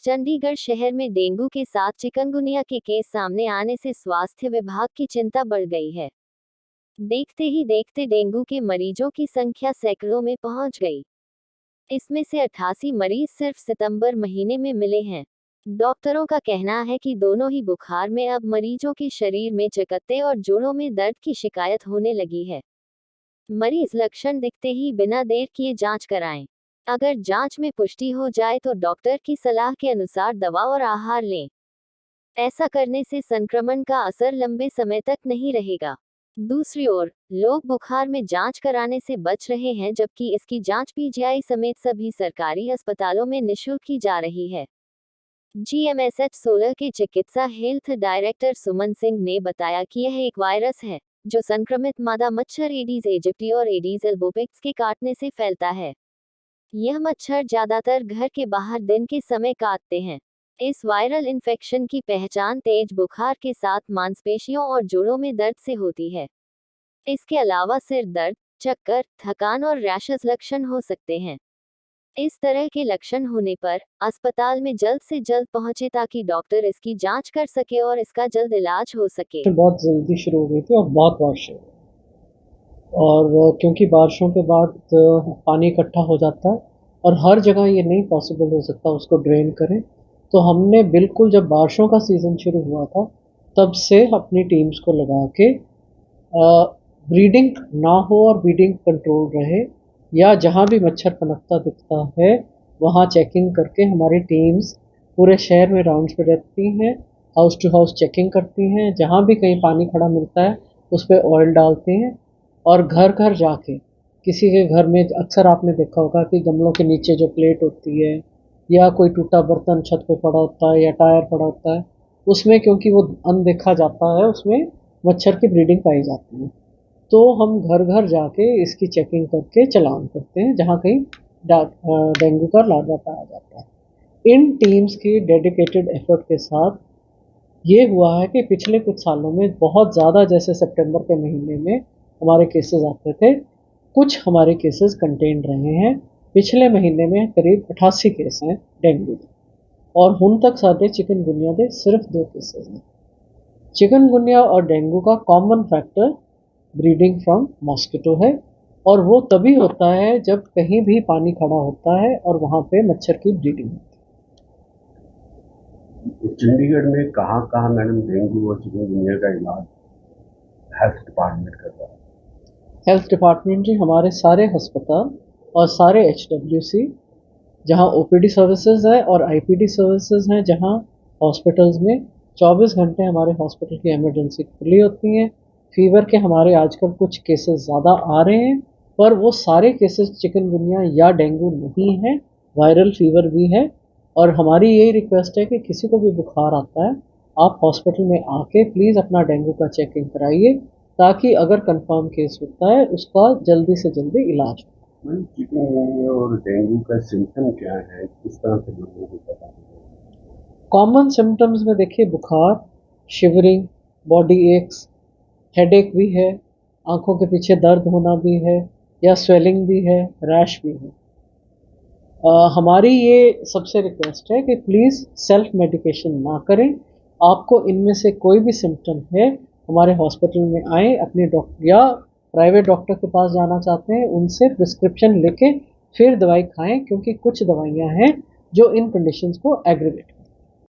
चंडीगढ़ शहर में डेंगू के साथ चिकनगुनिया के केस सामने आने से स्वास्थ्य विभाग की चिंता बढ़ गई है। देखते ही देखते डेंगू के मरीजों की संख्या सैकड़ों में पहुंच गई। इसमें से 88 मरीज सिर्फ सितंबर महीने में मिले हैं। डॉक्टरों का कहना है कि दोनों ही बुखार में अब मरीजों के शरीर में चकत्ते और जोड़ों में दर्द की शिकायत होने लगी है। मरीज लक्षण दिखते ही बिना देर किए जांच कराएं। अगर जांच में पुष्टि हो जाए तो डॉक्टर की सलाह के अनुसार दवा और आहार लें। ऐसा करने से संक्रमण का असर लंबे समय तक नहीं रहेगा। दूसरी ओर, लोग बुखार में जांच कराने से बच रहे हैं, जबकि इसकी जांच पीजीआई समेत सभी सरकारी अस्पतालों में निःशुल्क की जा रही है। जीएमएसएच 16 के चिकित्सा हेल्थ डायरेक्टर सुमन सिंह ने बताया कि यह एक वायरस है जो संक्रमित मादा मच्छर एडीज एजिप्टी और एडीज एल्बोपिक्स के काटने से फैलता है। यह मच्छर ज्यादातर घर के बाहर दिन के समय काटते हैं। इस वायरल इन्फेक्शन की पहचान तेज बुखार के साथ मांसपेशियों और जोड़ों में दर्द से होती है। इसके अलावा सिर दर्द, चक्कर, थकान और रैशेस लक्षण हो सकते हैं। इस तरह के लक्षण होने पर अस्पताल में जल्द से जल्द पहुंचे ताकि डॉक्टर इसकी जांच कर सके और इसका जल्द इलाज हो सके। बहुत जल्दी शुरू हो गई थी और बहुत बारिश हुई, और क्योंकि बारिशों के बाद पानी इकट्ठा हो जाता है और हर जगह ये नहीं पॉसिबल हो सकता उसको ड्रेन करें, तो हमने बिल्कुल जब बारिशों का सीज़न शुरू हुआ था तब से अपनी टीम्स को लगा के ब्रीडिंग ना हो और ब्रीडिंग कंट्रोल रहे, या जहाँ भी मच्छर पनपता दिखता है वहाँ चेकिंग करके हमारी टीम्स पूरे शहर में राउंड्स पे रहती हैं, हाउस टू हाउस चेकिंग करती हैं, जहाँ भी कहीं पानी खड़ा मिलता है उस पर ऑयल डालते हैं, और घर घर जाके किसी के घर में अक्सर आपने देखा होगा कि गमलों के नीचे जो प्लेट होती है या कोई टूटा बर्तन छत पे पड़ा होता है या टायर पड़ा होता है, उसमें क्योंकि वो अनदेखा जाता है उसमें मच्छर की ब्रीडिंग पाई जाती है। तो हम घर घर जाके इसकी चेकिंग करके चालान करते हैं जहाँ कहीं डेंगू का लार्वा पाया जाता है। इन टीम्स की डेडिकेटेड एफर्ट के साथ ये हुआ है कि पिछले कुछ सालों में बहुत ज़्यादा, जैसे सितंबर के महीने में हमारे केसेस आते थे, कुछ हमारे केसेस कंटेन रहे हैं। पिछले महीने में करीब 88 केस हैं डेंगू के, और हुन तक साढ़े चिकनगुनिया के सिर्फ 2 केसेस हैं। चिकनगुनिया और डेंगू का common factor breeding from mosquito है, और वो तभी होता है जब कहीं भी पानी खड़ा होता है और वहाँ पे मच्छर की ब्रीडिंग होती है। चंडीगढ़ में कहाँ कहाँ मैडम डेंगू और चिकनगुनिया का इलाज हेल्थ डिपार्टमेंट कर रहा है? हेल्थ डिपार्टमेंट जी हमारे सारे अस्पताल और सारे HWC जहाँ OPD सर्विसेज है और IPD सर्विसेज हैं, जहाँ हॉस्पिटल्स में 24 घंटे हमारे हॉस्पिटल की इमरजेंसी खुली होती हैं। फीवर के हमारे आजकल कुछ केसेस ज़्यादा आ रहे हैं, पर वो सारे केसेस चिकनगुनिया या डेंगू नहीं है, वायरल फीवर भी है। और हमारी यही रिक्वेस्ट है कि किसी को भी बुखार आता है आप हॉस्पिटल में आके प्लीज़ अपना डेंगू का चेकिंग कराइए, ताकि अगर कंफर्म केस होता है उसका जल्दी से जल्दी इलाज हो। चिकनगुनिया और डेंगू का सिम्टम क्या है, किस तरह से लोगों को पता है? कॉमन सिम्टम्स में देखिए बुखार, शिवरिंग, बॉडी एक्स, हेडेक भी है, आंखों के पीछे दर्द होना भी है, या स्वेलिंग भी है, रैश भी है। हमारी ये सबसे रिक्वेस्ट है कि प्लीज़ सेल्फ मेडिकेशन ना करें। आपको इनमें से कोई भी सिम्टम है हमारे हॉस्पिटल में आए, अपने डॉक्टर या प्राइवेट डॉक्टर के पास जाना चाहते हैं उनसे प्रिस्क्रिप्शन लेके फिर दवाई खाएं, क्योंकि कुछ दवाइयां हैं जो इन कंडीशंस को एग्रीवेट